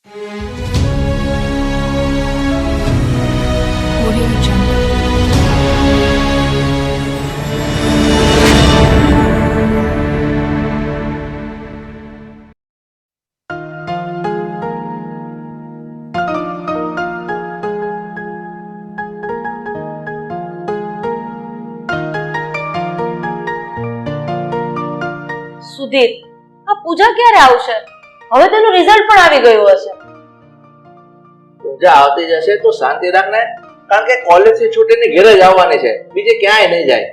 સુધીર, આ પૂજા ક્યારે આવશે? હવે તેનું રિઝલ્ટ પણ આવી ગયું હશે. પૂજા આવતી જશે તો શાંતિ રાખ ને, કારણ કે કોલેજ થી છૂટીને ઘરે જ આવવાની છે, બીજે ક્યાંય નહીં જાય.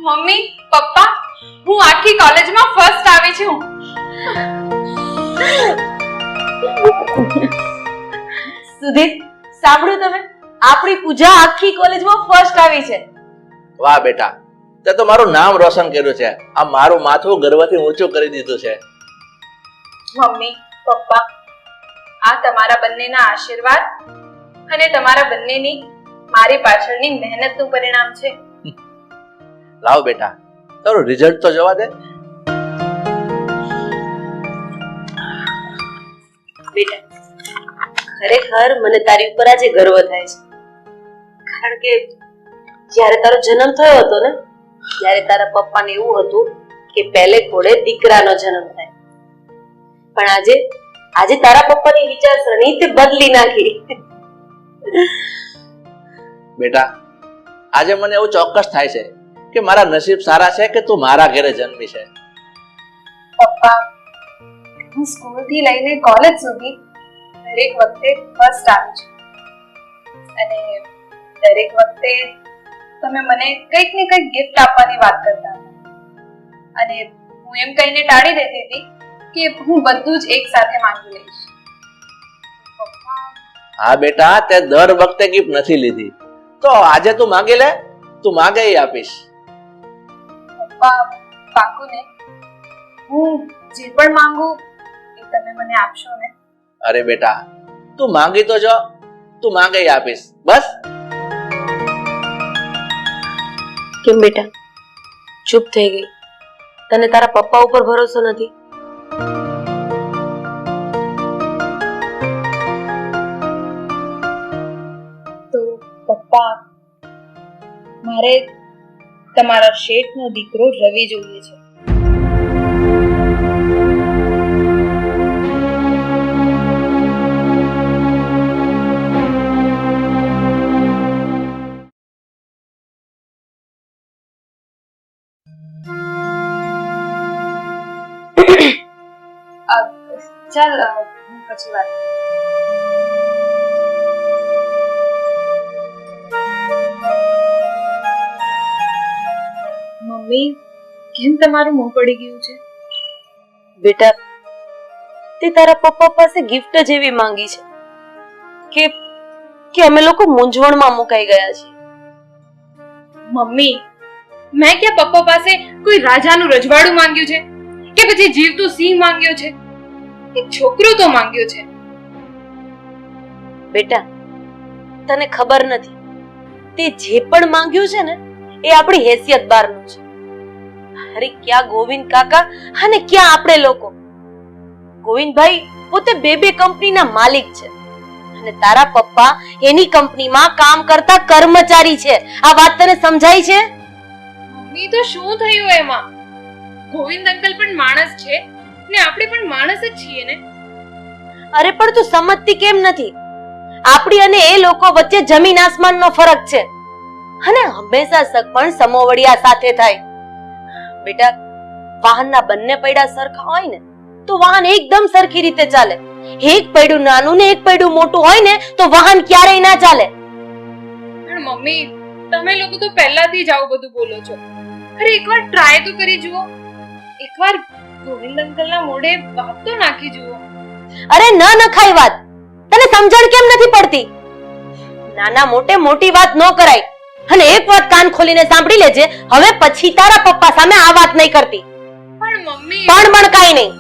મમ્મી, પપ્પા, હું આખી કોલેજમાં ફર્સ્ટ આવી છું. સુધીર, સાંભળ્યું તમે? આપણી પૂજા આખી કોલેજમાં ફર્સ્ટ આવી છે. વાહ બેટા, તે તો મારું નામ રોશન કર્યું છે. આ મારું માથું ગર્વથી ઊંચું કરી દીધું છે. મમ્મી, પપ્પા, આ તમારા બંનેના આશીર્વાદ અને તમારા બંનેની મારી પાછળની મહેનતનું પરિણામ છે. લાવ બેટા, તારું રિઝલ્ટ તો જોવા દે. બેટા, ખરેખર મને તારી ઉપર આજે ગર્વ થાય છે, કારણ કે જ્યારે તારો જન્મ થયો હતો ને, ત્યારે તારા પપ્પાને એવું હતું કે પહેલે ઘોડે દીકરાનો જન્મ થાય, પણ આજે તારા પપ્પાની વિચારસરણી તે બદલી નાખી. બેટા, આજે મને એવું ચોક્કસ થાય છે કે મારા નસીબ સારા છે કે તું મારા ઘરે જન્મી છે. પપ્પા, હું સ્કૂલથી લઈને કોલેજ સુધી દરેક વખતે ફર્સ્ટ આવી છું, અને દરેક વખતે તમે મને કંઈક ને કંઈક ગિફ્ટ આપવાની વાત કરતા હતા, અને હું એમ કહીને ટાળી દેતી હતી કે હું બધું જ એક સાથે માંગી લઈશ. હા બેટા, તે દર વખતે ગિફ્ટ નથી લીધી, તો આજે તું માંગી લે, તું માંગે એ આપીશ. પપ્પા, પાકું ને? હું જે પણ માંગુ એ તમે મને આપશો ને? અરે બેટા, તું માંગી તો જો, તું માંગે એ આપીશ, બસ. કેમ બેટા, ચૂપ થઈ ગઈ? તને તારા પપ્પા ઉપર ભરોસો નથી? તો પપ્પા, મારે તમારા શેઠનો દીકરો રવિ જોઈએ છે. ચાલ, હું પછી વાત કરું. મમ્મી, કેમ તમારું મોં પડી ગયું છે? બેટા, તે તારા પપ્પા પાસે ગિફ્ટ જ એવી માંગી છે કે અમે લોકો મૂંઝવણમાં મુકાઈ ગયા છીએ. મમ્મી, મેં ક્યાં પપ્પા પાસે કોઈ રાજાનું રજવાડું માંગ્યું છે કે પછી જીવતું સિંહ માંગ્યો છે? એક છોકરો તો માંગ્યો છે. બેટા, તને ખબર નથી, તે જે પણ માંગ્યું છે ને એ આપણી હેસિયત બહારનું છે. અરે ક્યાં ગોવિંદ કાકા અને ક્યાં આપણે લોકો. ગોવિંદભાઈ પોતે બે કંપનીના માલિક છે, અને તારા પપ્પા એની કંપનીમાં કામ કરતા કર્મચારી છે. આ વાત તને સમજાય છે? મમ્મી, તો શું થયું એમાં? ગોવિંદ અંકલ પણ માણસ છે ને આપણે પણ માણસ જ છીએ ને. અરે પણ તું સમજતી કેમ નથી? આપણી અને એ લોકો વચ્ચે જમીન આસમાનનો ફરક છે, અને હંમેશા સગપણ સમોવડિયા સાથે થાય. બેટા, વાહનના બંને પૈડા સરખા હોય ને તો વાહન એકદમ સરખી રીતે ચાલે. એક પૈડું નાનું ને એક પૈડું મોટું હોય ને તો વાહન ક્યારેય ના ચાલે. પણ મમ્મી, તમે લોકો તો પહેલાથી જ આવું બધું બોલો છો. અરે એકવાર ટ્રાય તો કરી જુઓ. એકવાર ગોવિંદ અંકલના મોઢે વાત તો નાખી જુઓ. અરે ન નખાય વાત. તને સમજણ કેમ નથી પડતી? નાના મોટે મોટી વાત ન કરાય. અને એક વાત કાન ખોલીને સાંભળી લેજે, હવે પછી તારા પપ્પા સામે આ વાત નહીં કરતી. પણ મમ્મી, પણ કાઈ નહીં.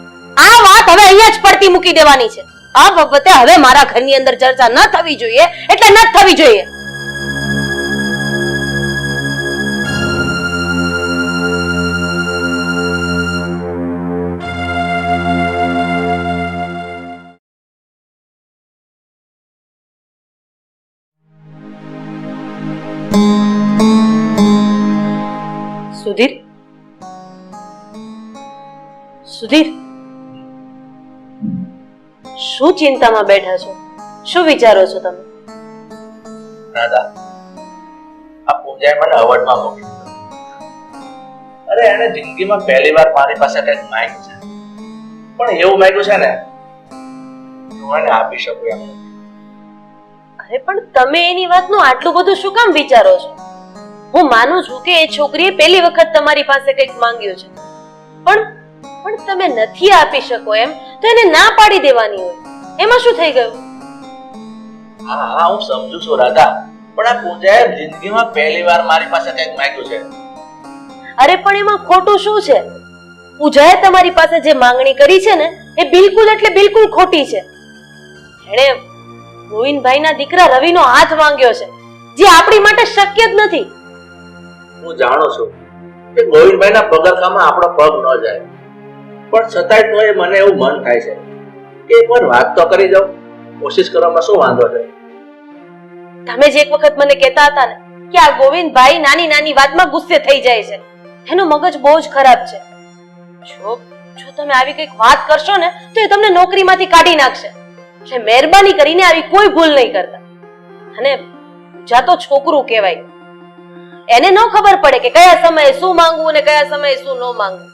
આ વાત હવે અહીંયા જ પડતી મૂકી દેવાની છે. આ બાબતે હવે મારા ઘરની અંદર ચર્ચા ન થવી જોઈએ એટલે ન થવી જોઈએ. સુધીર, સુધીર, શું ચિંતામાં બેઠા છો? શું વિચારો છો તમે? દાદા, આ પૂજાએ મને અવોર્ડમાં મોકલી દીધો. અરે એને જિંદગીમાં પહેલી વાર મારી પાસે કંઈક માંગ્યું છે, પણ એવું માંગ્યું છે ને હું એને આપી શકું એમ નથી. અરે પણ તમે એની વાતનું આટલું બધું શું કામ વિચારો છો? હું માનું છું કે એ છોકરીએ પહેલી વખત તમારી પાસે કંઈક માંગ્યું છે, પણ તમે નથી આપી શકો એમ તો એને ના પાડી દેવાની હોય. એમાં શું થઈ ગયું? હા હા, હું સમજુ છું રાધા, પણ આ પૂજાએ જિંદગીમાં પહેલી વાર મારી પાસે કંઈક માંગ્યું છે. અરે પણ એમાં ખોટું શું છે? પૂજાએ તમારી પાસે જે માંગણી કરી છે ને એ બિલકુલ એટલે બિલકુલ ખોટી છે. એણે ગોવિંદભાઈના દીકરા રવિનો હાથ માંગ્યો છે, જે આપણી માટે શક્ય જ નથી. હું જાણું છું કે ગોવિંદભાઈના પગરખામાં આપણો પગ ન જાય, પણ છતાંય તોય મને એવું મન થાય છે કે એકવાર વાત તો કરી જાઉં. કોશિશ કરવામાં શું વાંધો છે? તમે જ એક વખત મને કહેતા હતા ને કે આ ગોવિંદભાઈ નાની નાની વાતમાં ગુસ્સે થઈ જાય છે, એનું મગજ બહુ જ ખરાબ છે. જો તમે આવી કંઈક વાત કરશો ને તો એ તમને નોકરીમાંથી કાઢી નાખશે. એટલે મહેરબાની કરીને આવી કોઈ ભૂલ નહીં કરતા. અને પૂજા તો છોકરું કહેવાય, એને ન ખબર પડે કે કયા સમયે શું માંગવું અને કયા સમયે શું ન માંગવું.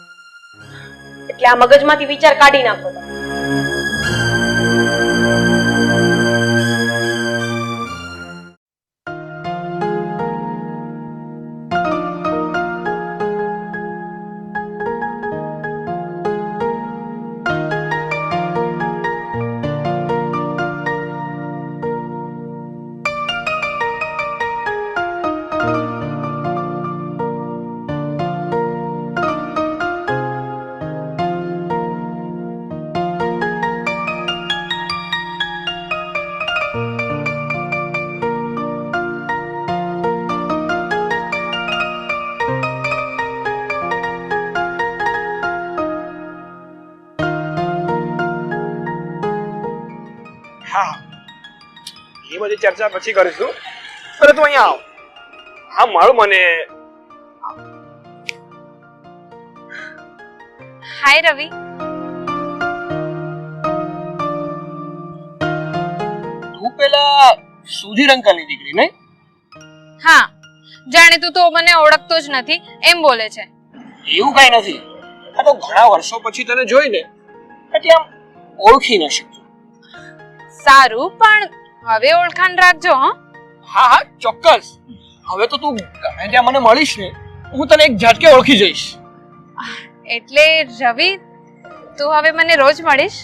એટલે આ મગજમાંથી વિચાર કાઢી નાખો તમે. હા, એ બધી ચર્ચા પછી કરીશું. અરે તું અહીંયા આવ. હા મળો મને. હાય રવિ. તું પેલા સુધીર અંકલની દીકરી નહીં? હા, જાણે તું તો મને ઓળખતો જ નથી એમ બોલે છે. એવું કઈ નથી. આ તો ઘણા વર્ષો પછી તને જોઈને એટલે આમ ઓળખી ન શક્યો. સારું, પણ હવે ઓળખાણ રાખજો. હા હા ચોક્કસ. હવે તો તું ગમે ત્યાં મને મળીશ ને હું તને એક ઝટકે ઓળખી જઈશ. એટલે રવિ, તું હવે મને રોજ મળીશ?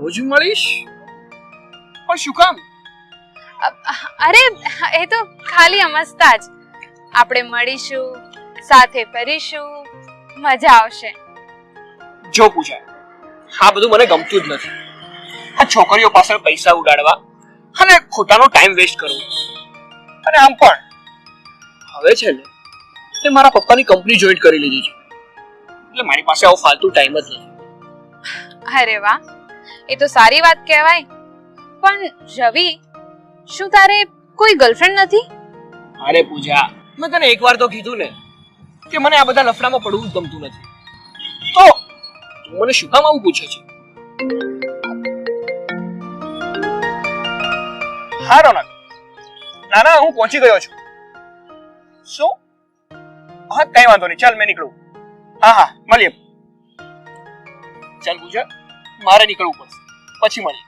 રોજ મળીશ? પણ શું કામ? અરે એ તો ખાલી અમસ્તા જ. આપણે મળીશું, સાથે ફરીશું, મજા આવશે. જો પૂજા, આ બધું મને ગમતું જ નથી. આ છોકરીઓ પાછળ પૈસા ઉડાડવા અને ખોટાનો ટાઈમ વેસ્ટ કરવો. અને આમ પણ હવે છે ને તે મારા પપ્પાની કંપની જોઈન કરી લીધી છે, એટલે મારી પાસે આવો ફાલતુ ટાઈમ જ નથી. અરે વાહ, એ તો સારી વાત કહેવાય. પણ રવિ, શું તારે કોઈ ગર્લફ્રેન્ડ નથી? અરે પૂજા, મેં તને એકવાર તો કીધું ને કે મને આ બધા લફડામાં પડવું જ ગમતું નથી. તો તું મને શું કામ આવું પૂછે છે? હા રોનક, ના ના હું પહોંચી ગયો છું. શું? હા કઈ વાંધો નહીં, ચાલ મેં નીકળું. હા હા મળીએ. ચાલ પૂજા, મારે નીકળવું પડશે, પછી મળીએ.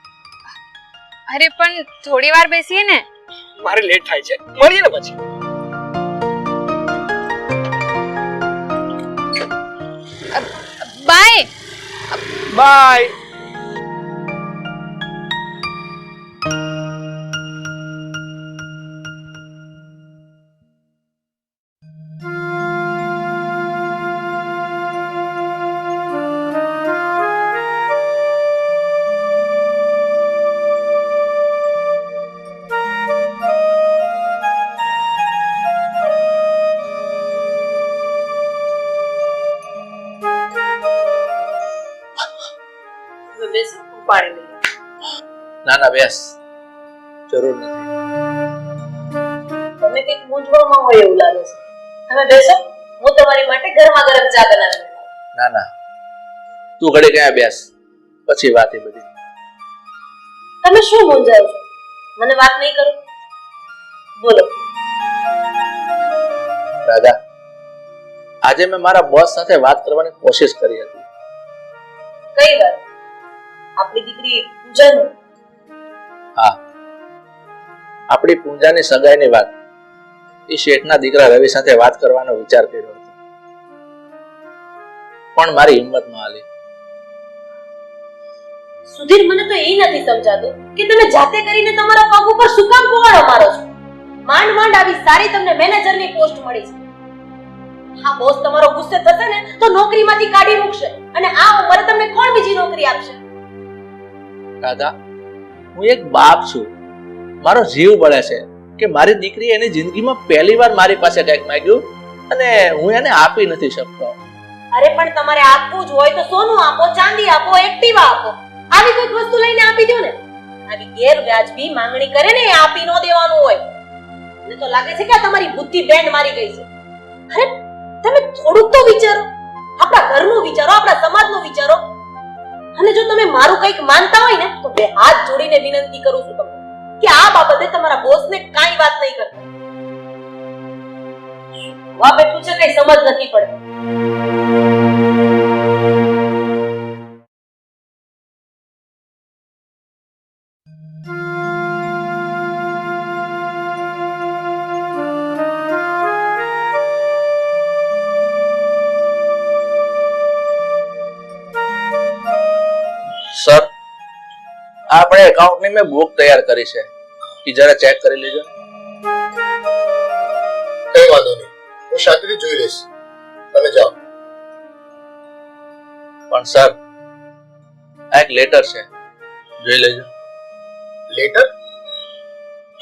અરે પણ થોડી વાર બેસીએ ને. મારે લેટ થાય છે, મળીએ ને પછી. Bye bye. બેસો, હું પાણી લઈ આવું. ના ના બેસ, જરૂર નથી. તમે કંઈક મૂંઝવણમાં હોય એવું લાગે છે. તમે બેસો, હું તમારી માટે ગરમા ગરમ ચા બનાવી દઉં. ના ના, તું ઘડી ક્યાં બેસ, પછી વાત એ બધી. તમે શું મૂંઝાવ છો? મને વાત નહીં કરો, બોલો. દાદા, આજે મેં મારા બોસ સાથે વાત કરવાની કોશિશ કરી હતી. કઈ વાત? આપણી દીકરી પૂજાનું? હા, આપણી પૂજાની સગાઈની વાત. એ શેઠના દીકરા રવિ સાથે વાત કરવાનો વિચાર કર્યો હતો, પણ મારી હિંમત ન હાલી. સુધીર, મને તો એ નથી સમજાતું કે તમે જાતે કરીને તમારા પગ ઉપર શું કામ કુવાડો મારો છો? માંડ માંડ આવી સારી તમને મેનેજરની પોસ્ટ મળી છે. હા, બોસ તમારો ગુસ્સે થશે ને તો નોકરીમાંથી કાઢી મૂકશે, અને આ ઉંમરે તમને કોણ બીજી નોકરી આપશે? દાદા, હું એક બાપ છું. મારો જીવ બળે છે કે મારી દીકરી એની જિંદગીમાં પહેલીવાર મારી પાસે કંઈક માંગ્યું અને હું એને આપી નથી શકતો. અરે પણ તમારે આપવું જ હોય તો સોનું આપો, ચાંદી આપો, એક્ટિવા આપો. આવી કોઈક વસ્તુ લઈને આપી દો ને. આવી ગેરવ્યાજબી માંગણી કરે ને એ આપી ન દેવાનું હોય. મને તો લાગે છે કે આ તમારી બુદ્ધિ બેન્ડ મારી ગઈ છે. અરે તમે થોડુંક તો વિચારો, આપણા ઘરનું વિચારો, આપણા સમાજનું વિચારો. અને જો તમે મારું કંઈક માનતા હોય ને તો બે હાથ જોડીને વિનંતી કરું છું તમને કે આ બાબતે તમારા બોસને કાંઈ વાત નહીં કરતા. વા બેઠું છે, કઈ સમજ નથી પડતી. સર, આપણે એકાઉન્ટની મેં બુક તૈયાર કરી છે, એ જરા ચેક કરી લેજો. કઈ વાંધો નહીં, હું શાંતિથી જોઈ લઈશ, તમે જાઓ. પણ સર, આ એક લેટર છે, જોઈ લેજો. લેટર?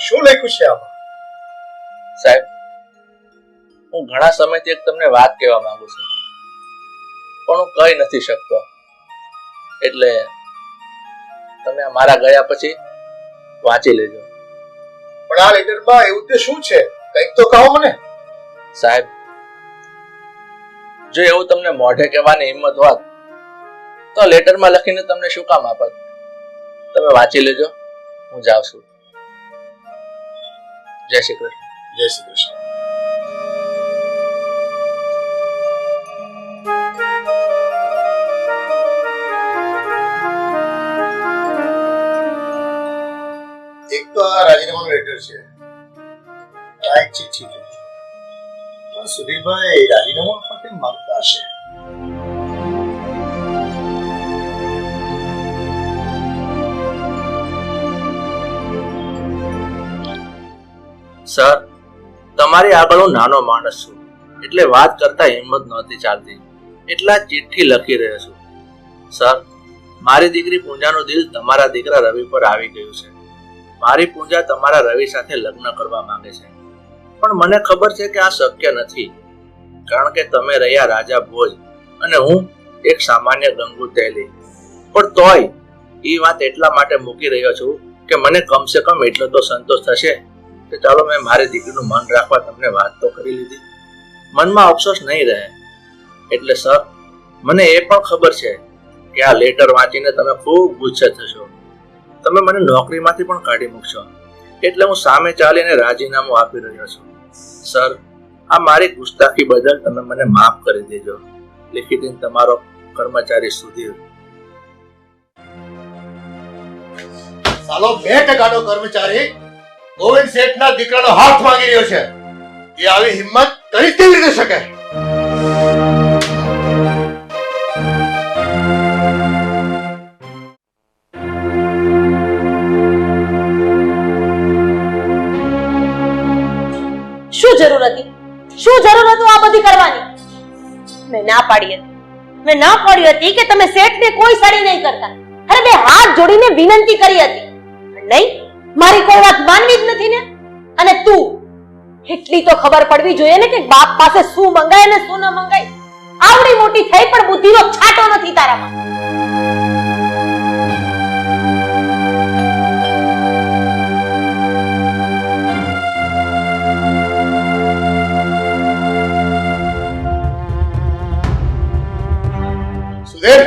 શું લખ્યું છે આમાં? સાહેબ, હું ઘણા સમયથી એક તમને વાત કહેવા માંગુ છું, પણ હું કહી નથી શકતો. એટલે તમે આ મારા ગયા પછી વાંચી લેજો. પણ આ લેટરમાં એવું તે શું છે? કંઈક તો કહો મને. સાહેબ, જો એવું તમને મોઢે કહેવાની હિંમત હોત તો લેટરમાં લખીને તમને શું કામ આપત? તમે વાંચી લેજો, હું જાઉં છું. જય શ્રી કૃષ્ણ. જય શ્રી કૃષ્ણ. એક તો આ રાજીનામાનો લેટર છે, આ એક ચિઠ્ઠી છે. પણ સુધીરભાઈ રાજીનામું આપવા કેમ માંગતા હશે? સર, તમારી આગળ હું નાનો માણસ છું, એટલે વાત કરતા હિંમત નહોતી ચાલતી, એટલા ચિઠ્ઠી લખી રહ્યો છું. સર, મારી દીકરી પૂજાનું દિલ તમારા દીકરા રવિ પર આવી ગયું છે. મારી પૂજા તમારા રવિ સાથે લગ્ન કરવા માંગે છે, પણ મને ખબર છે કે આ શક્ય નથી, કારણ કે તમે રહ્યા રાજા ભોજ અને હું એક સામાન્ય ગંગુ તેલી. પણ તોય એ વાત એટલા માટે મૂકી રહ્યો છું કે મને કમસે કમ એટલો તો સંતોષ થશે કે ચાલો મેં મારી દીકરીનું મન રાખવા તમને વાત તો કરી લીધી, મનમાં અફસોસ નહીં રહે. એટલે સર, મને એ પણ ખબર છે કે આ લેટર વાંચીને તમે ખૂબ ગુસ્સે થશો, તમે મને નોકરીમાંથી પણ કાઢી મૂકશો, એટલે હું સામે ચાલીને રાજીનામું આપી રહ્યો છું. સર, આ મારી ગુસ્તાખી બદલ તમે મને માફ કરી દેજો. લિખિતન તમારો કર્મચારી સુધીર. સાલો 2% કર્મચારી ગોવિંદ શેઠના દીકરાનો હાથ માંગી રહ્યો છે. એ આવી હિંમત કરી કેવી રીતે શકે? શું જરૂર હતી? શું જરૂર હતું આ બધી કરવાની? મેં ના પાડી હતી. મેં ના પાડી હતી કે તમે શેઠને કોઈ સાડી નહીં કરતા. અરે બે હાથ જોડીને વિનંતી કરી હતી. નહીં, મારી કોઈ વાત માનવી જ નથી ને. અને તું એટલી તો ખબર પડવી જોઈએ ને કે બાપ પાસે શું મંગાય અને શું ન મંગાય. આવડી મોટી થઈ પણ બુદ્ધિનો છાંટો નથી તારામાં. સુધીર,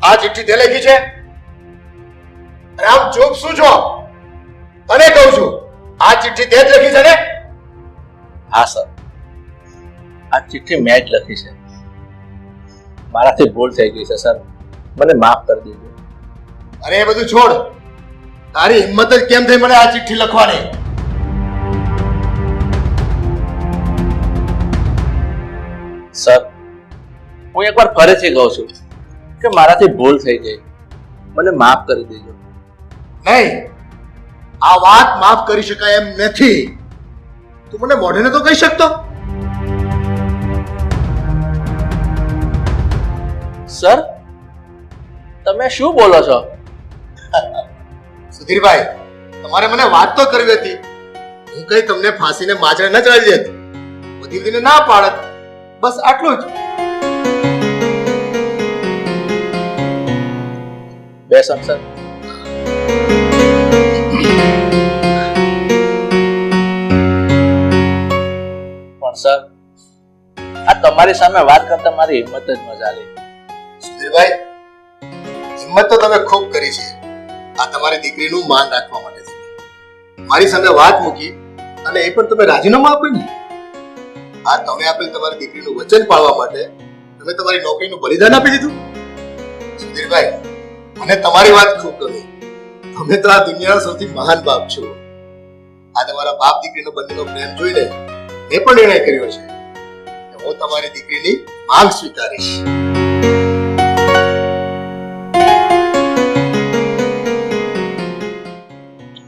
આ ચિઠ્ઠી તે લખી છે? અરે આમ ચૂપ શું છો? તને કહું છું, આ ચિઠ્ઠી તે જ લખી છે ને? હા સર, આ ચિઠ્ઠી મેં જ લખી છે. મારાથી ભૂલ થઈ ગઈ છે સર, મને માફ કરી દીધું. અરે એ બધું છોડ. તારી હિંમત જ કેમ થઈ મને આ ચિઠ્ઠી લખવાની? સર, હું એકવાર ફરીથી કહું છું કે મારાથી ભૂલ થઈ ગઈ, મને માફ કરી દેજો. નહીં, આ વાત માફ કરી શકાય એમ નથી. તું મને મોઢે તો કહી શકતો. સર, તમે શું બોલો છો? સુધીરભાઈ, તમારે મને વાત તો કરવી હતી. હું કઈ તમને ફાંસીને માજરે ન ચડાવી દેત, બધી બધીને ના પાડત. બસ આટલું જ. બેસો સર. પણ સર, આ તમારી સામે વાત કરતા મારી હિંમત જ ન ચાલી. સુધીરભાઈ, હિંમત તો તમે ખૂબ કરી છે. આ તમારી દીકરીનું માન રાખવા માટે છે. મારી સામે વાત મૂકી અને એ પણ તમે રાજીનામું આપ્યું ને. આ તમે આપેલ તમારી દીકરીનું વચન પાળવા માટે તમે તમારી નોકરીનું બલિદાન આપી દીધું. સુધીરભાઈ, મને તમારી વાત ખૂબ ગમી. તમે તો આ દુનિયાના સૌથી મહાન બાપ છો. આ તમારા બાપ દીકરીનો બંનેનો પ્રેમ જોઈને મેં પણ નિર્ણય કર્યો છે કે હું તમારી દીકરીની માંગ સ્વીકારીશ.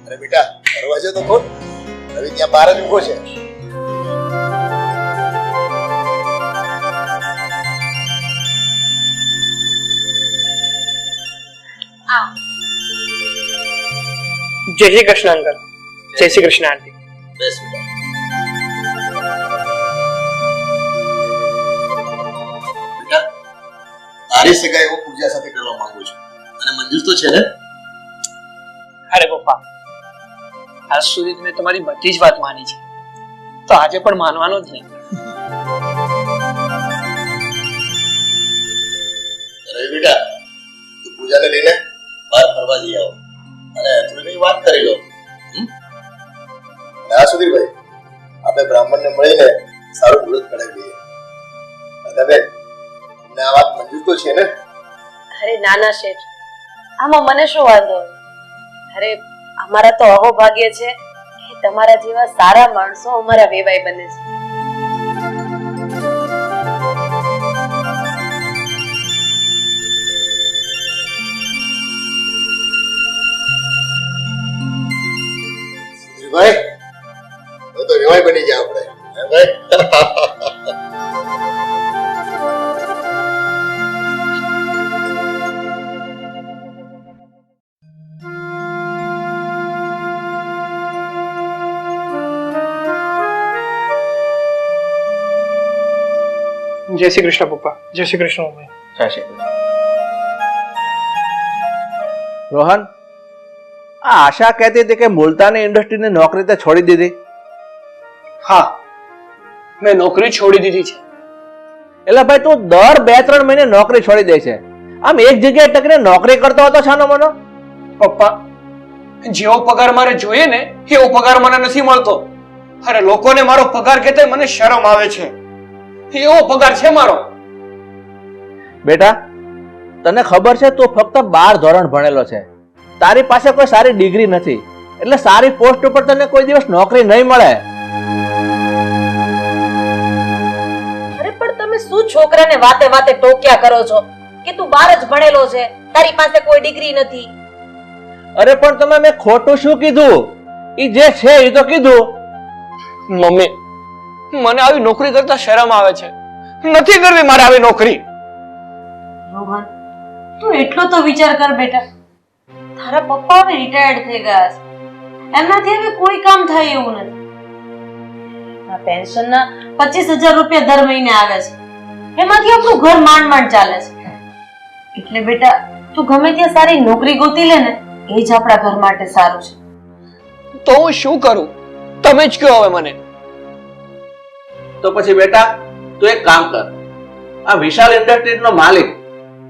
અરે બેટા, દરવાજો તો ખોલ. રવિ ત્યાં બહાર જ ઊભો છે. જય શ્રી કૃષ્ણ અંકલ. જય શ્રી કૃષ્ણ આંટી. બેસ બેટા. બેટા, તારી સગાઈ હું પૂજા સાથે કરવા માંગુ છું અને મંજૂર તો છે ને? અરે પપ્પા, આજ સુધી મેં તમારી બધી જ વાત માની છે, તો આજે પણ માનવાનો જ નહીં. રવિ બેટા, તું પૂજાને લઈને બહાર ફરવા જઈ આવો અને થોડી વાત કરી લો. ના સુધીરભાઈ, આપણે બ્રાહ્મણને મળીને સારું મુહૂર્ત કરાવી દઈએ. તમે તમને આ વાત મંજૂર તો છે ને? અરે નાના શેઠ, આમાં મને શું વાંધો? અરે અમારા તો અહો ભાગ્ય છે કે તમારા જેવા સારા માણસો અમારા વેવાઈ બને છે. સુધીરભાઈ, હવે તો વેવાઈ બની ગયા આપણે. હે ભાઈ? જય શ્રી કૃષ્ણ પપ્પા. જય શ્રી કૃષ્ણ મમ્મી. જય શ્રી કૃષ્ણ. રોહન, આ આશા કહેતી હતી કે મુલતાની ઇન્ડસ્ટ્રીની નોકરી તે છોડી દીધી. હા, મેં નોકરી છોડી દીધી છે. એટલે ભાઈ તું દર 2-3 મહિને નોકરી છોડી દે છે. આમ એક જગ્યાએ ટકીને નોકરી કરતો હતો છાનો મનો? પપ્પા, જેવો પગાર મારે જોઈએ ને એવો પગાર મને નથી મળતો. અરે લોકોને મારો પગાર કહેતા મને શરમ આવે છે. એવો પગાર છે મારો. બેટા, તને ખબર છે તું ફક્ત 12 ધોરણ ભણેલો છે. તારી પાસે કોઈ સારી ડિગ્રી નથી, એટલે સારી પોસ્ટ ઉપર તને કોઈ દિવસ નોકરી નહીં મળે. અરે પણ તમે શું છોકરાને વાતે વાતે ટોક્યા કરો છો કે તું 12 જ ભણેલો છે, તારી પાસે કોઈ ડિગ્રી નથી? અરે પણ તમે મેં ખોટું શું કીધું? ઈ જે છે એ તો કીધું. મમ્મી, મને આવી નોકરી કરતા શરમ આવે છે. નથી કરવી મારે આવી નોકરી. રોહન, તું એટલો તો વિચાર કર બેટા. તારા પપ્પા હવે રિટાયર્ડ થઈ ગયા છે, એમનાથી હવે કોઈ કામ થાય એવું નથી. આ પેન્શનના 25,000 રૂપિયા દર મહિને આવે છે, એમાંથી આપણું ઘર માંડ માંડ ચાલે છે. એટલે બેટા તું ગમે ત્યાં સારી નોકરી ગોતી લે ને, એ જ આપણા ઘર માટે સારું છે. તો હું શું કરું? તમે જ કહો હવે મને. તો પછી બેટા તું એક કામ કર, આ વિશાલ ઇન્ડસ્ટ્રીઝનો માલિક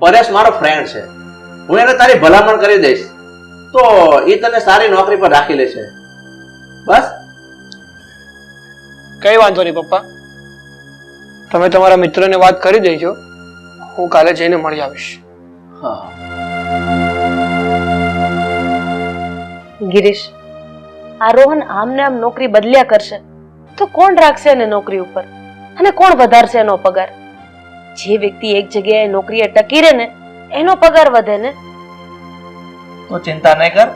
પરેશ મારો ફ્રેન્ડ છે, હું એને તારી ભલામણ કરી દઈશ તો એ તને સારી નોકરી પર રાખી લેશે. બસ. કઈ વાંધો નહીં પપ્પા, તમે તમારા મિત્રને વાત કરી દેજો, હું કાલે જઈને મળી આવીશ. હા. ગિરીશ, આ રોહન આમને આમ નોકરી બદલ્યા કરશે તો કોણ રાખશે એને નોકરી ઉપર અને કોણ વધારશે એનો પગાર? જે વ્યક્તિ એક જગ્યાએ નોકરીએ ટકી રહે ને એનો પગાર વધે ને. તો ચિંતા નહીં કર,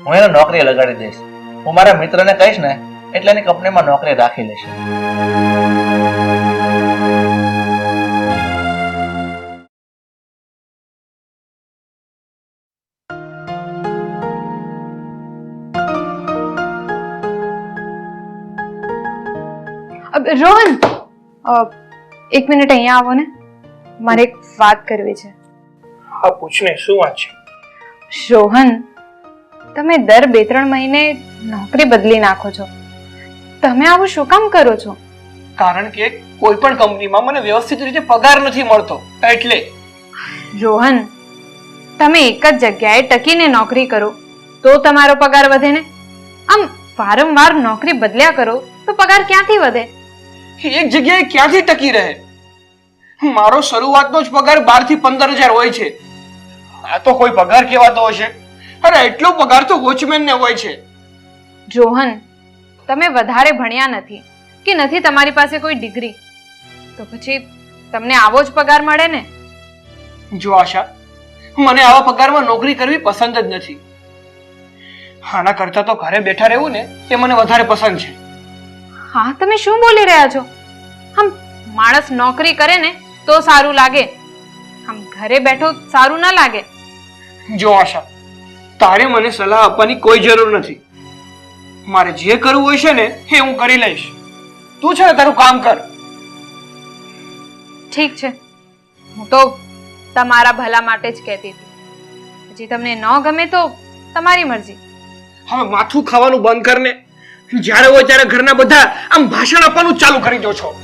હું એને નોકરી લગાડી દઈશ. હું મારા મિત્રને કહીશ ને એટલે એની કંપનીમાં નોકરી રાખી લેશે. રોહન, એક મિનિટ અહીંયા આવો ને, મારે એક વાત કરવી છે. હા પૂછને, શું વાત છે? રોહન, તમે દર 2-3 મહિને નોકરી બદલી નાખો છો. તમે આવું શું કામ કરો છો? કારણ કે કોઈ પણ કંપનીમાં મને વ્યવસ્થિત રીતે પગાર નથી મળતો એટલે. રોહન, તમે એક જ જગ્યાએ ટકીને નોકરી કરો તો તમારો પગાર વધે ને. આમ વારંવાર નોકરી બદલ્યા કરો તો પગાર ક્યાંથી વધે? એક જગ્યાએ ક્યાંથી ટકી રહે? મારો શરૂઆતનો જ પગાર 12 થી 15,000 હોય છે. આ તો કોઈ પગાર કહેવાતો હશે? અરે એટલો પગાર તો વોચમેન ને હોય છે. રોહન, તમે વધારે ભણ્યા નથી કે નથી તમારી પાસે કોઈ ડિગ્રી, તો પછી તમને આવો જ પગાર મળે ને. જો આશા, મને આવા પગારમાં નોકરી કરવી પસંદ જ નથી. આના કરતા તો ઘરે બેઠા રહેવું ને એ મને વધારે પસંદ છે. હા, તમે શું બોલી રહ્યા છો? આમ માણસ નોકરી કરે ને તો સારું લાગે, આમ ઘરે બેઠો સારું ના લાગે. જો આશા, તારે મને સલાહ આપવાની કોઈ જરૂર નથી. મારે જે કરવું હોય છે ને એ હું કરી લઈશ. તું છે ને તારું કામ કર. ઠીક છે, હું તો તમારા ભલા માટે જ કહેતી હતી. હજી તમને ન ગમે તો તમારી મરજી. હવે માથું ખાવાનું બંધ કર ને. જ્યારે હોય ત્યારે ઘરના બધા આમ ભાષણ આપવાનું ચાલુ કરી દો છો.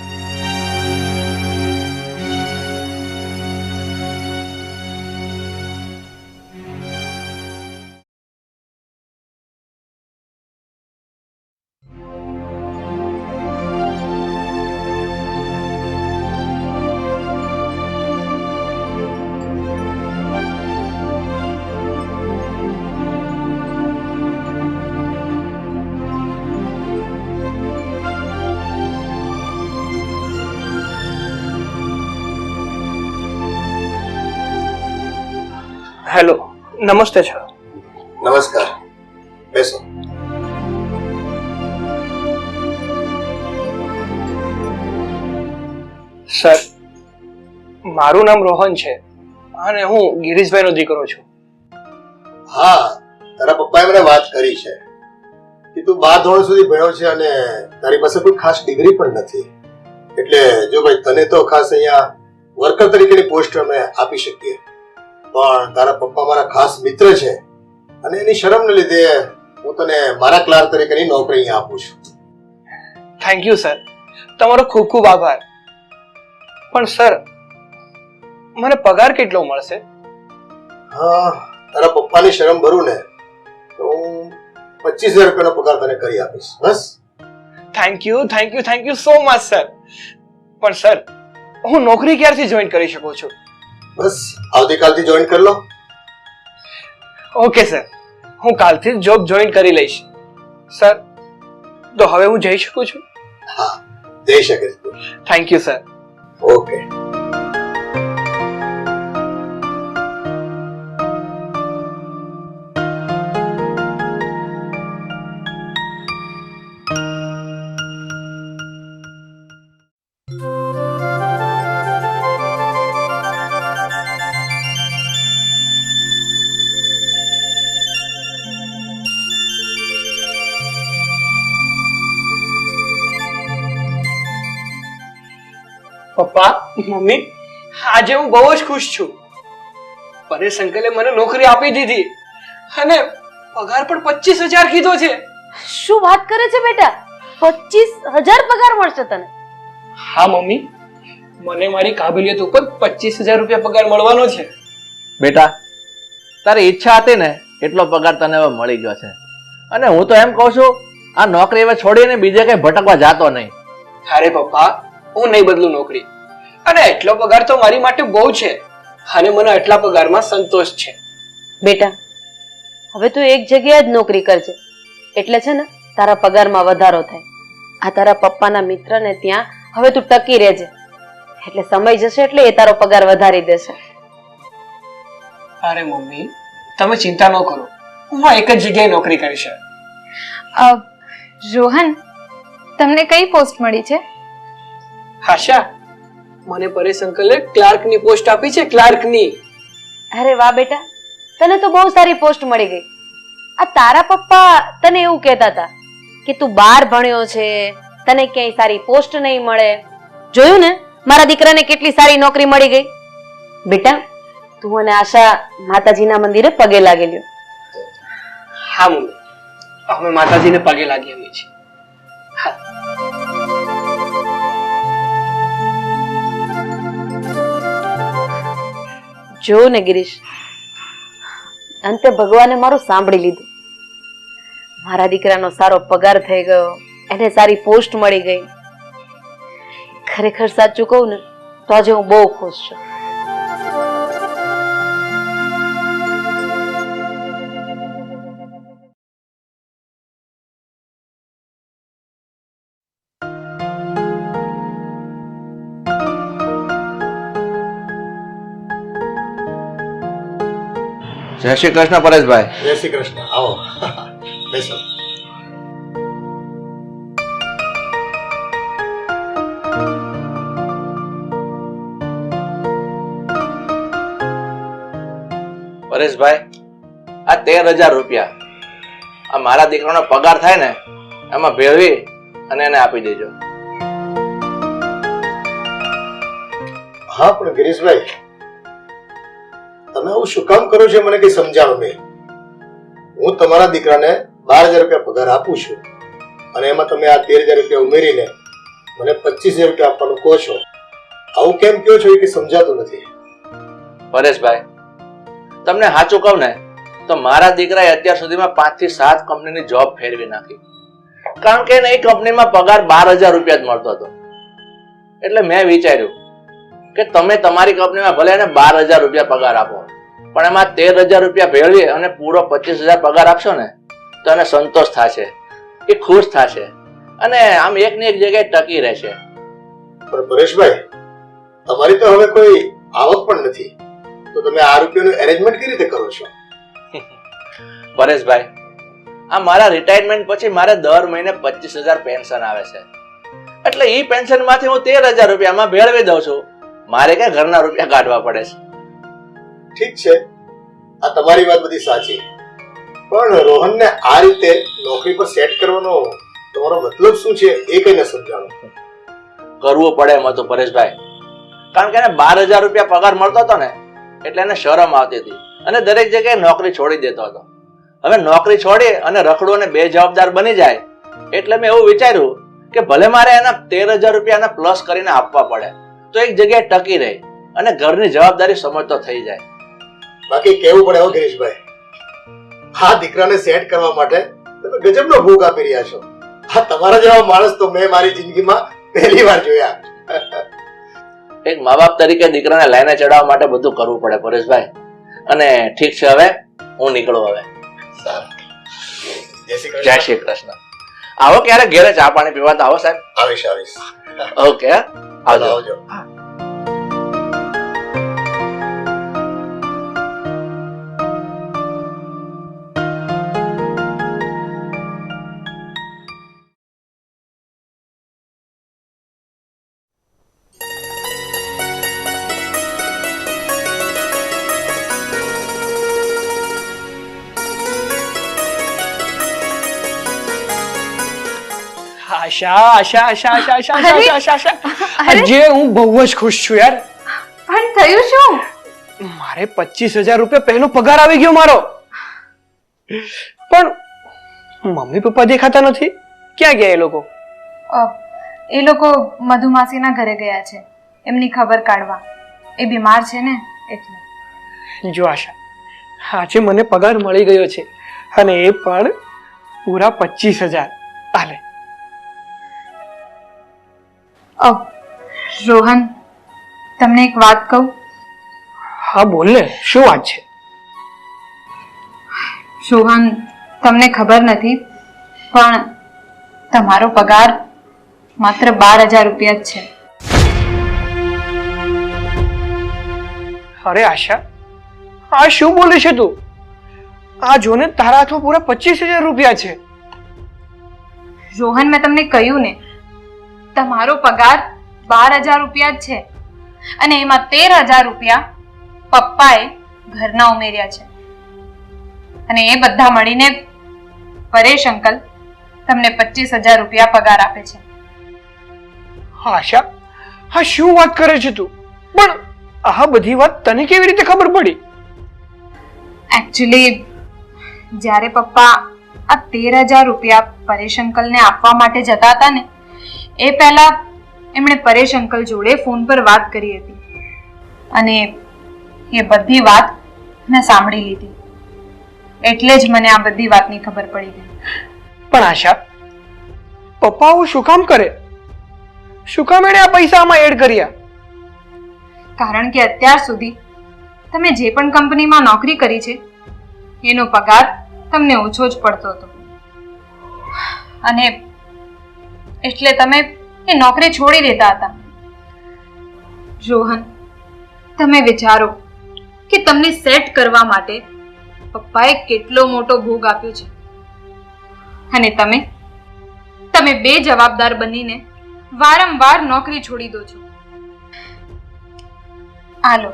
હેલો, નમસ્તે સર. નમસ્કાર, બેસો. સર, મારું નામ રોહન છે અને હું ગિરીશભાઈનો દીકરો છું. હા, તારા પપ્પાએ મને વાત કરી છે કે તું 12 ધોરણ સુધી ભણ્યો છે અને તારી પાસે કોઈ ખાસ ડિગ્રી પણ નથી. એટલે જો ભાઈ, તને તો ખાસ અહીંયા વર્કર તરીકેની પોસ્ટ અમે આપી શકીએ, પણ તારા પપ્પા મારા ખાસ મિત્ર છે અને એની શરમને લીધે હું તને મારા ક્લાર્ક તરીકેની નોકરી અહીંયા આપું છું. થેન્ક યુ સર, તમારો ખૂબ ખૂબ આભાર. પણ સર, મને પગાર કેટલો મળશે? હા, તારા પપ્પાની શરમ ભરું ને તો હું 25,000 રૂપિયાનો પગાર તને કરી આપીશ. બસ. Thank you so much sir. પણ સર, હું નોકરી ક્યારથી જોઈન કરી શકું છું? બસ આવતીકાલથી જોઈન કરી લો. ઓકે સર, હું કાલથી જ જોબ જોઈન કરી લઈશ. સર, તો હવે હું જઈ શકું છું? હા, જઈ શકે છે. Thank you sir. ઓકે. પપ્પા, મમ્મી, આજે હું બહુ જ ખુશ છું. પરેશ અંકલે મને નોકરી આપી દીધી અને પગાર પણ 25,000 કીધો છે. શું વાત કરે છે બેટા? 25,000 પગાર મળશે તને? હા મમ્મી, મને મારી કાબિલિયત ઉપર 25,000 રૂપિયા પગાર મળવાનો છે. બેટા તારી ઈચ્છા હતી ને એટલો પગાર તને હવે મળી ગયો છે. અને હું તો એમ કહું છું આ નોકરી હવે છોડીને બીજે કઈ ભટકવા જાતો નહીં. અરે પપ્પા, હું નહીં બદલું નોકરી. અને એટલો પગાર તો મારી માટે બહુ છે અને મને આટલા પગારમાં સંતોષ છે. બેટા હવે તું એક જગ્યાએ જ નોકરી કરજે એટલે છે ને તારા પગારમાં વધારો થાય. આ તારા પપ્પાના મિત્રને ત્યાં હવે તું ટકી રહેજે એટલે સમય જશે એટલે એ તારો પગાર વધારી દેશે. અરે મમ્મી, તમે ચિંતા ન કરો, હું એક જ જગ્યાએ નોકરી કરીશ. રોહન, તમને કઈ પોસ્ટ મળી છે? આશા, મને પરેશ અંકલે ક્લાર્કની પોસ્ટ આપી છે, ક્લાર્કની. અરે વાહ બેટા, તને તો બહુ સારી પોસ્ટ મળી ગઈ. આ તારા પપ્પા તને એવું કહેતા હતા કે તું 12 ભણ્યો છે, તને ક્યાંય સારી પોસ્ટ નહીં મળે. જોયું ને મારા દીકરાને કેટલી સારી નોકરી મળી ગઈ. બેટા તું અને આશા માતાજીના મંદિરે પગે લાગેલ્યો. હા મમ્મી, અમે માતાજીને પગે લાગી આવીએ છીએ. જો ને ગિરીશ, અંતે ભગવાને મારું સાંભળી લીધું. મારા દીકરાનો સારો પગાર થઈ ગયો, એને સારી પોસ્ટ મળી ગઈ. ખરેખર સાચું કહું ને તો આજે હું બહુ ખુશ છું. જય શ્રી કૃષ્ણ પરેશભાઈ. જય શ્રી કૃષ્ણ. આવો બેસો. પરેશભાઈ આ 13,000 રૂપિયા આ મારા દીકરાનો પગાર થાય ને એમાં ભેળવી અને એને આપી દેજો. હા પણ ગિરીશભાઈ, તમે આવું શું કામ કરો છો મને કઈ સમજાવો નહીં. હું તમારા દીકરાને 12,000 રૂપિયા પગાર આપું છું અને એમાં તમે આ 13,000 રૂપિયા ઉમેરીને મને 25,000 રૂપિયા આપવાનું કહો છો. આવું કેમ કહો છો એ કઈ સમજાતું નથી. પરેશભાઈ તમને સાચું કહું ને તો મારા દીકરાએ અત્યાર સુધીમાં 5 થી 7 કંપનીની જોબ ફેરવી નાખી. કારણ કે એને એ કંપનીમાં પગાર 12,000 રૂપિયા જ મળતો હતો. એટલે મેં વિચાર્યું કે તમે તમારી કંપનીમાં ભલે એને 12,000 રૂપિયા પગાર આપો પણ એમાં 13,000 રૂપિયા ભેળવી અને પૂરો 25,000 પગાર આપશો ને તો એને સંતોષ થશે, એ ખુશ થશે અને આમ એક ને એક જગ્યાએ ટકી રહેશે. પણ પરેશભાઈ, તમારી તો હવે કોઈ આવક પણ નથી તો તમે આ રૂપિયાનું એરેન્જમેન્ટ કેવી રીતે કરો છો? પરેશભાઈ આ મારા રિટાયરમેન્ટ પછી મારે દર મહિને 25,000 પેન્શન આવે છે એટલે એ પેન્શન માંથી હું 13,000 રૂપિયામાં ભેળવી દઉં છું. મારે ક્યાં ઘરના રૂપિયા કાઢવા પડે છે. ઠીક છે, આ તમારી વાત બધી સાચી, પણ રોહનને આ રીતે નોકરી પર સેટ કરવાનો તમારો મતલબ શું છે એ કઈ ન સમજાણો. કરવું પડે એમ હતું પરેશભાઈ, કારણ કે એને 12,000 રૂપિયા પગાર મળતો હતો ને એટલે એને શરમ આવતી હતી અને દરેક જગ્યાએ નોકરી છોડી દેતો હતો. હવે નોકરી છોડી અને રખડું અને બેજવાબદાર બની જાય એટલે મેં એવું વિચાર્યું કે ભલે મારે એના 13,000 રૂપિયા પ્લસ કરીને આપવા પડે તો એક જગ્યાએ ટકી રહે અને ઘરની જવાબદારી સમજતો થઈ જાય. બાકી કેવું પડે હો ગિરીશભાઈ, આ દીકરાને સેટ કરવા માટે તમે ગજબનો ભૂખ આપી રહ્યા છો. આ તમારા જેવા માણસ તો મેં મારી જિંદગીમાં પહેલી વાર જોયા. એક મા બાપ તરીકે દીકરાને લાઈને ચડાવવા માટે બધું કરવું પડે પરેશભાઈ. અને ઠીક છે, હવે હું નીકળું. હવે જય શ્રી કૃષ્ણ. આવો ક્યારે ઘેરે ચા પાણી પીવા તો આવો સાહેબ. આવીશ આવીશ. ઓકે, આવજો. આવજો. આશા આશા આશા આશા આશા આશા આશા આશા આજે હું બહુ જ ખુશ છું યાર. પણ થયું શું? મારે 25,000 રૂપિયા પહેલો પગાર આવી ગયો મારો. પણ મમ્મી પપ્પા દેખાતા નથી, ક્યાં ગયા એ લોકો? એ લોકો મધુમાસીના ઘરે ગયા છે. એમની ખબર કાઢવા. એ બીમાર છે ને એટલે. જો આશા, આજે મને પગાર મળી ગયો છે અને એ પણ પૂરા 25,000. હાલે. રોહન, તમને એક વાત કહું? હા બોલ ને, શું વાત છે? રોહન, તમને ખબર નથી પણ તમારો પગાર માત્ર 12,000 રૂપિયા જ છે. અરે આશા, આ શું બોલે છે તું? આ જોને, તારા હાથમાં પૂરા 25,000 રૂપિયા છે. રોહન, મેં તમને કહ્યું ને, તમારો પગાર 12,000 રૂપિયા જ છે અને એમાં 13,000 રૂપિયા પપ્પાએ ઘરના ઉમેર્યા છે અને એ બધા મળીને પરેશ અંકલ તમને 25,000 રૂપિયા પગાર આપે છે. આશા, હા શું વાત કરે છે તું? પણ આ બધી વાત તને કેવી રીતે ખબર પડી? એકચ્યુઅલી જ્યારે પપ્પા આ 13,000 રૂપિયા પરેશ અંકલને આપવા માટે જતા હતા ને, એ પહેલા એમણે પરેશ અંકલ જોડે ફોન પર વાત કરી હતી અને એ બધી વાત મેં સાંભળી લીધી. એટલે જ મને આ બધી વાતની ખબર પડી ગઈ. પણ આશા, પપ્પા આવું શું કામ કરે? શું કામ એણે આ પૈસા આમાં એડ કર્યા? કારણ કે અત્યાર સુધી તમે જે પણ કંપનીમાં નોકરી કરી છે એનો પગાર તમને ઓછો જ પડતો હતો અને એટલે તમે એ નોકરી છોડી દેતા હતા. રોહન, તમે વિચારો કે તમને સેટ કરવા માટે પપ્પાએ કેટલો મોટો ભોગ આપ્યો છે અને તમે બે જવાબદાર બનીને વારંવાર નોકરી છોડી દો છો. હાલો.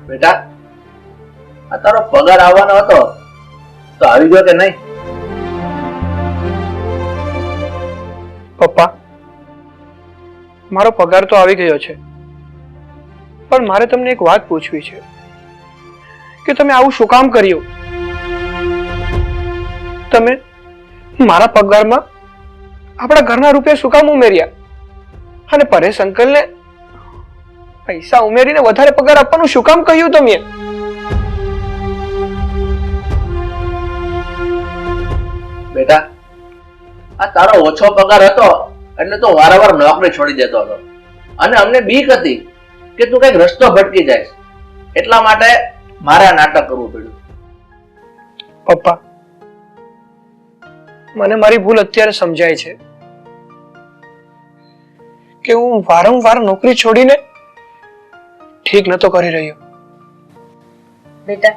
બેટા, આ તારો પગાર આવવાનો હતો તો આવી ગયો કે નહીં? પપ્પા, મારો પગાર તો આવી ગયો છે, પણ મારે તમને એક વાત પૂછવી છે કે તમે આવું શું કામ કર્યું? તમે મારા પગારમાં આપણા ઘરના રૂપિયા શું કામ ઉમેર્યા અને પરેશ અંકલને પૈસા ઉમેરીને વધારે પગાર આપવાનું શું કામ કહ્યું તમે? બેટા, આ તારો ઓછો પગાર હતો એટલે તો વારંવાર નોકરી છોડી દેતો હતો અને અમને બીક હતી કે તું કઈક રસ્તો ભટકી જાય, એટલા માટે મારે આ નાટક કરવું પડ્યું. પપ્પા, મને મારી ભૂલ અત્યારે સમજાય છે કે હું વારંવાર નોકરી છોડીને ઠીક નતો કરી રહ્યો. બેટા,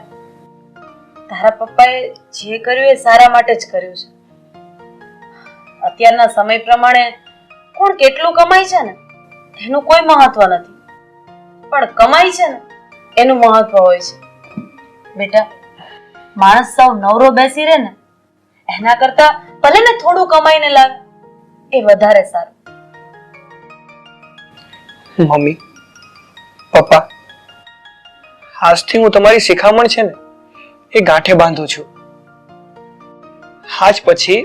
તારા પપ્પાએ જે કર્યું એ સારા માટે જ કર્યું છે. અત્યારના સમય પ્રમાણે કોણ કેટલું કમાય છે ને એનું કોઈ મહત્વ નથી, પણ કમાય છે ને એનું મહત્વ હોય છે. બેટા, માણસ સાવ નવરો બેસી રહે ને એના કરતા ભલે ને થોડું કમાઈને લાવે એ વધારે સારું. મમ્મી, પપ્પા, આજથી હું તમારી શિખામણ છે ને એ ગાંઠે બાંધું છું. આજ પછી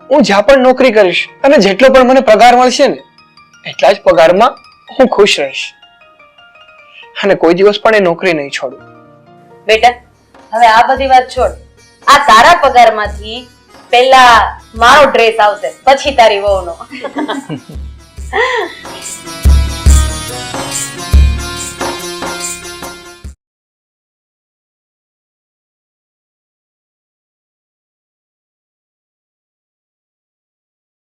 હું જ્યાં પણ નોકરી કરીશ અને જેટલો પણ મને પગાર મળશે ને એટલા જ પગારમાં હું ખુશ રહીશ અને કોઈ દિવસ પણ એ નોકરી નહીં છોડું. બેટા, હવે આ બધી વાત છોડ. આ તારા પગારમાંથી પહેલા મારો ડ્રેસ આવશે, પછી તારી વહુનો.